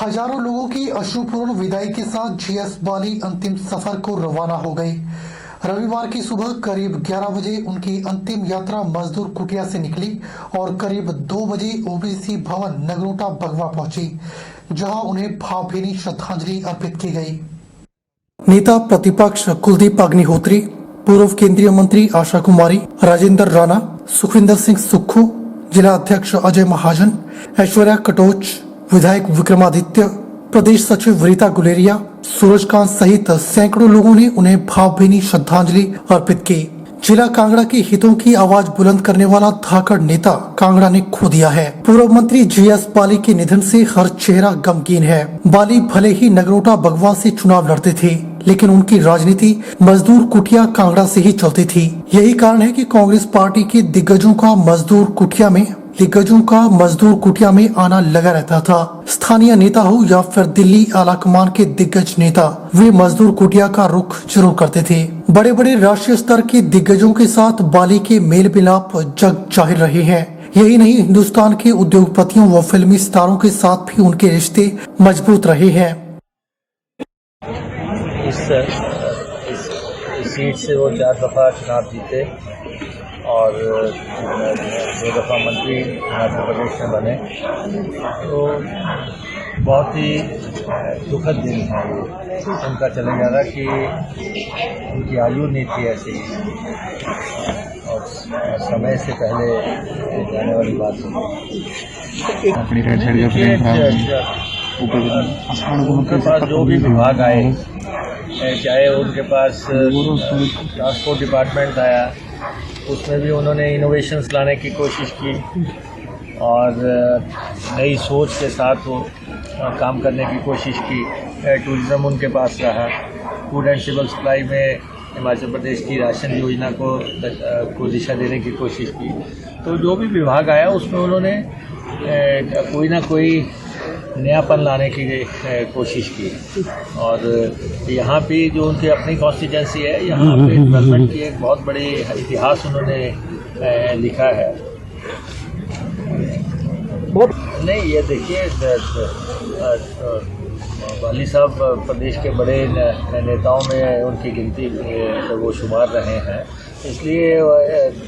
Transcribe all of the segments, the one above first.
हजारों लोगों की अश्रुपूर्ण विदाई के साथ जीएस बाली अंतिम सफर को रवाना हो गई। रविवार की सुबह करीब 11 बजे उनकी अंतिम यात्रा मजदूर कुटिया से निकली और करीब 2 बजे ओबीसी भवन नगरोटा बगवा पहुंची, जहां उन्हें भावभीनी श्रद्धांजलि अर्पित की गई। नेता प्रतिपक्ष कुलदीप अग्निहोत्री, पूर्व केंद्रीय मंत्री आशा कुमारी, राजेंद्र राणा, सुखविंदर सिंह सुक्खू, जिला अध्यक्ष अजय महाजन, ऐश्वर्या कटोच, विधायक विक्रमादित्य, प्रदेश सचिव रीता गुलेरिया, सूरजकांत सहित सैकड़ों लोगों ने उन्हें भावभीनी श्रद्धांजलि अर्पित की। जिला कांगड़ा के हितों की आवाज बुलंद करने वाला धाकड़ नेता कांगड़ा ने खो दिया है। पूर्व मंत्री जीएस बाली के निधन से हर चेहरा गमगीन है। बाली भले ही नगरोटा बगवा से चुनाव लड़ते थे, लेकिन उनकी राजनीति मजदूर कुटिया कांगड़ा से ही चलती थी। यही कारण है कि कांग्रेस पार्टी के दिग्गजों का मजदूर कुटिया में आना लगा रहता था। स्थानीय नेता हो या फिर दिल्ली आलाकमान के दिग्गज नेता, वे मजदूर कुटिया का रुख जरूर करते थे। बड़े बड़े राष्ट्रीय स्तर के दिग्गजों के साथ बाली के मेल मिलाप जग जाहिर रहे हैं। यही नहीं, हिंदुस्तान के उद्योगपतियों व फिल्मी सितारों के साथ भी उनके रिश्ते मजबूत रहे हैं। इस सीट से वो 4 दफा चुनाव जीते और 2 दफा मंत्री मध्य प्रदेश में बने। तो बहुत ही दुखद दिन है ये उनका चले जाना कि उनकी आयु नहीं थी ऐसी और समय से पहले जाने वाली बात है। उनके पास जो भी विभाग आए, चाहे उनके पास ट्रांसपोर्ट डिपार्टमेंट आया, उसमें भी उन्होंने इनोवेशंस लाने की कोशिश की और नई सोच के साथ वो काम करने की कोशिश की। टूरिज़्म उनके पास रहा। फूड एंड सिविल सप्लाई में हिमाचल प्रदेश की राशन योजना को दिशा देने की कोशिश की। तो जो भी विभाग आया उसमें उन्होंने कोई ना कोई नयापन लाने की कोशिश की। और यहाँ पे जो उनकी अपनी कॉन्स्टिट्यूंसी है, यहाँ पे डेवलपमेंट की एक बहुत बड़ी इतिहास उन्होंने लिखा है। नहीं, ये देखिए, बाली साहब प्रदेश के बड़े नेताओं में उनकी गिनती वो शुमार रहे हैं, इसलिए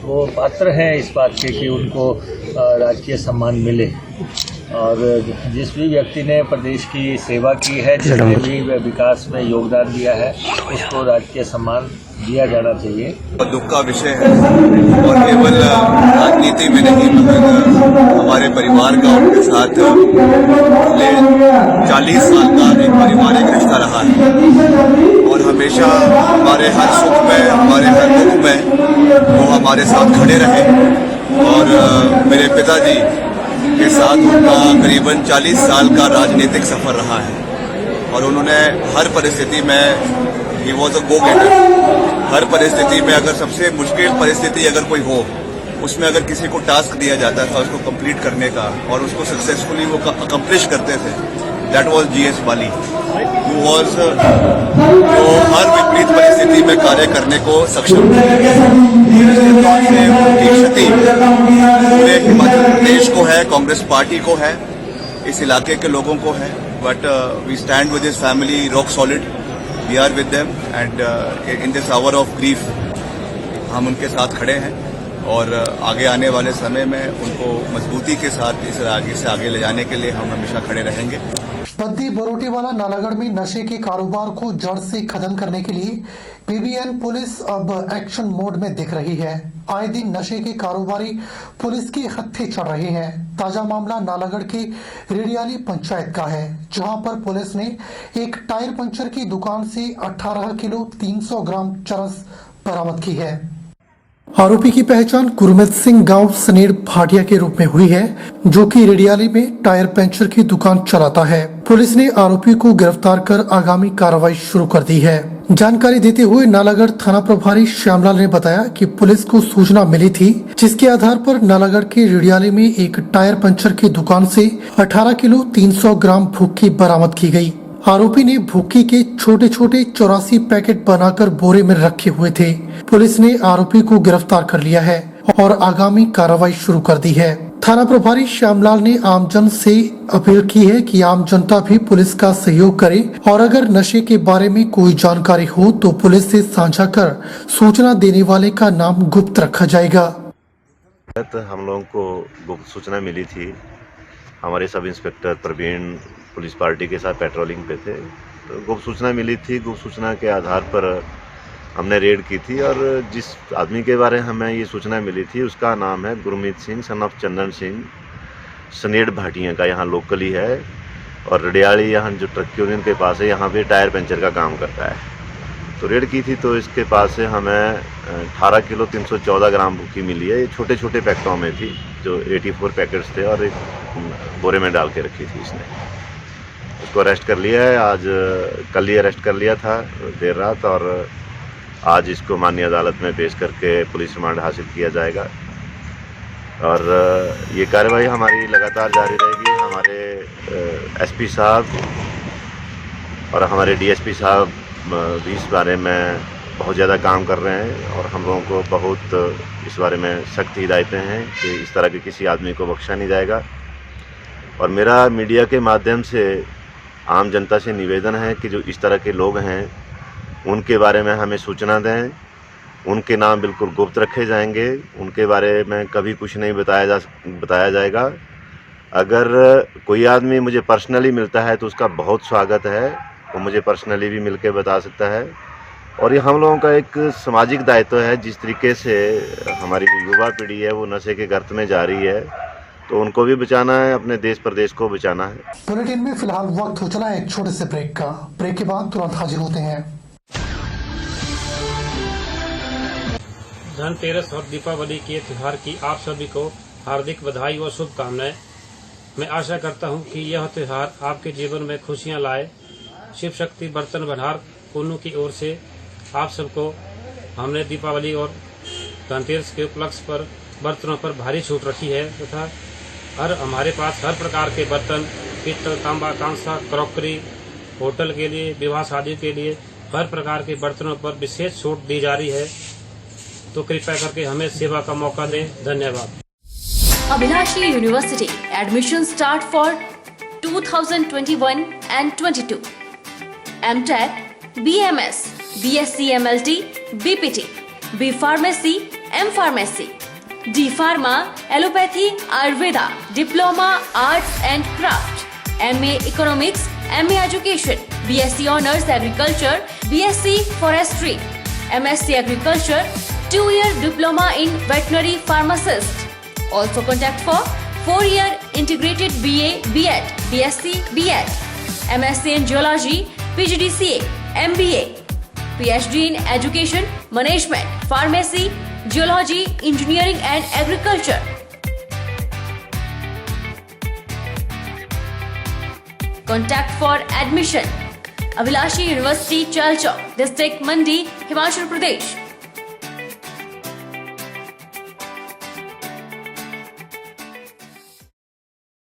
वो पात्र हैं इस बात के कि उनको राजकीय सम्मान मिले। और जिस भी व्यक्ति ने प्रदेश की सेवा की है, जिसने भी विकास में योगदान दिया है, उसको राजकीय सम्मान दिया जाना चाहिए। दुख का विषय है और केवल राजनीति में नहीं, मगर हमारे परिवार का उनके साथ 40 साल का एक पारिवारिक रिश्ता रहा है और हमेशा हमारे हर सुख में, हमारे हर दुख में वो हमारे साथ खड़े रहे। और मेरे पिताजी के साथ उनका करीबन 40 साल का राजनीतिक सफर रहा है और उन्होंने हर परिस्थिति में, ही वॉज अ गो गेटर। हर परिस्थिति में, अगर सबसे मुश्किल परिस्थिति अगर कोई हो, उसमें अगर किसी को टास्क दिया जाता था उसको कंप्लीट करने का और उसको सक्सेसफुली वो अकम्प्लिश करते थे, that was GS Bali, who was जो हर विपरीत परिस्थिति में कार्य करने को सक्षम थे। उनकी क्षति पूरे हिमाचल प्रदेश को है, कांग्रेस पार्टी को है, इस इलाके के लोगों को है। But we stand with his family rock solid, we are with them and in this hour of grief हम उनके साथ खड़े हैं और आगे आने वाले समय में उनको मजबूती के साथ इस आगे से आगे ले जाने के लिए हम हमेशा खड़े रहेंगे। बद्दी बरोटीवाला नालागढ़ में नशे के कारोबार को जड़ से खत्म करने के लिए पीबीएन पुलिस अब एक्शन मोड में दिख रही है। आए दिन नशे के कारोबारी पुलिस के हत्थे चढ़ रहे हैं। ताजा मामला नालागढ़ के रेडियाली पंचायत का है, जहां पर पुलिस ने एक टायर पंचर की दुकान से 18 किलो 300 ग्राम चरस बरामद की है। आरोपी की पहचान गुरमीत सिंह गांव सनेड़ भाटिया के रूप में हुई है, जो कि रेडियाली में टायर पंचर की दुकान चलाता है। पुलिस ने आरोपी को गिरफ्तार कर आगामी कार्रवाई शुरू कर दी है। जानकारी देते हुए नालागढ़ थाना प्रभारी श्यामलाल ने बताया कि पुलिस को सूचना मिली थी, जिसके आधार पर नालागढ़ के रेडियाली में एक टायर पंचर की दुकान से 18 किलो 300 ग्राम भुक्की बरामद की गई। आरोपी ने भुक्की के छोटे छोटे 84 पैकेट बनाकर बोरे में रखे हुए थे। पुलिस ने आरोपी को गिरफ्तार कर लिया है और आगामी कार्रवाई शुरू कर दी है। थाना प्रभारी श्यामलाल ने आमजन से अपील की है कि आम जनता भी पुलिस का सहयोग करे और अगर नशे के बारे में कोई जानकारी हो तो पुलिस से साझा कर सूचना देने वाले का नाम गुप्त रखा जाएगा। हम लोगों को गुप्त सूचना मिली थी। हमारे sub inspector Praveen police party के साथ पेट्रोलिंग पे थे, तो गुप्त सूचना मिली थी। गुप्त सूचना के आधार पर हमने रेड की थी और जिस आदमी के बारे में हमें ये सूचना मिली थी उसका नाम है गुरमीत सिंह सन ऑफ चंदन सिंह, सनेड़ भाटिया का, यहाँ लोकली है और रडियाली यहाँ जो ट्रक यूनियन के पास है, यहाँ पे टायर पंचर का काम करता है। तो रेड की थी तो इसके पास से हमें 18 किलो 314 ग्राम भूखी मिली है। ये छोटे छोटे पैकेटों में थी, जो 84 पैकेट्स थे और एक बोरे में डाल के रखी थी इसने। उसको अरेस्ट कर लिया है। आज कल ही अरेस्ट कर लिया था देर रात और आज इसको माननीय अदालत में पेश करके पुलिस रिमांड हासिल किया जाएगा और ये कार्रवाई हमारी लगातार जारी रहेगी। हमारे एसपी साहब और हमारे डीएसपी साहब भी इस बारे में बहुत ज़्यादा काम कर रहे हैं और हम लोगों को बहुत इस बारे में सख्त हिदायतें हैं कि इस तरह के किसी आदमी को बख्शा नहीं जाएगा। और मेरा मीडिया के माध्यम से आम जनता से निवेदन है कि जो इस तरह के लोग हैं उनके बारे में हमें सूचना दें। उनके नाम बिल्कुल गुप्त रखे जाएंगे, उनके बारे में कभी कुछ नहीं बताया जाएगा। अगर कोई आदमी मुझे पर्सनली मिलता है तो उसका बहुत स्वागत है, वो मुझे पर्सनली भी मिल के बता सकता है। और ये हम लोगों का एक सामाजिक दायित्व है। जिस तरीके से हमारी जो युवा पीढ़ी है वो नशे के गर्त में जा रही है, तो उनको भी बचाना है, अपने देश प्रदेश को बचाना है। बुलेटिन में फिलहाल वक्त हो चला है एक छोटे से ब्रेक का। ब्रेक के बाद तुरंत हाजिर होते हैं। धनतेरस और दीपावली के त्योहार की आप सभी को हार्दिक बधाई व शुभकामनाएं। मैं आशा करता हूं कि यह त्योहार आपके जीवन में खुशियां लाए। शिव शक्ति बर्तन भंडार कोनू की ओर से आप सबको हमने दीपावली और धनतेरस के उपलक्ष्य पर बर्तनों पर भारी छूट रखी है तथा हमारे पास हर प्रकार के बर्तन, पित्तल, तांबा, कांसा, क्रॉकरी, होटल के लिए, विवाह शादी के लिए हर प्रकार के बर्तनों पर विशेष छूट दी जा रही है, तो कृपया करके हमें सेवा का मौका दें। धन्यवाद। Abhilashi University admission start for 2021 and 22. MTech, BMS, BSc MLT, BPT, B Pharmacy, M Pharmacy, D Pharma, Allopathy, Ayurveda, Diploma, Arts and Craft, MA Economics, MA Education, BSc Honours Agriculture, BSc Forestry, MSc Agriculture, 2-year Diploma in Veterinary Pharmacist. Also contact for 4-year Integrated BA, BEd, BSc, BEd, MSc in Geology, PGDCA, MBA, PhD in Education, Management, Pharmacy, Geology, Engineering and Agriculture. Contact for admission. Abhilashi University, Chalchok, District Mandi, Himachal Pradesh.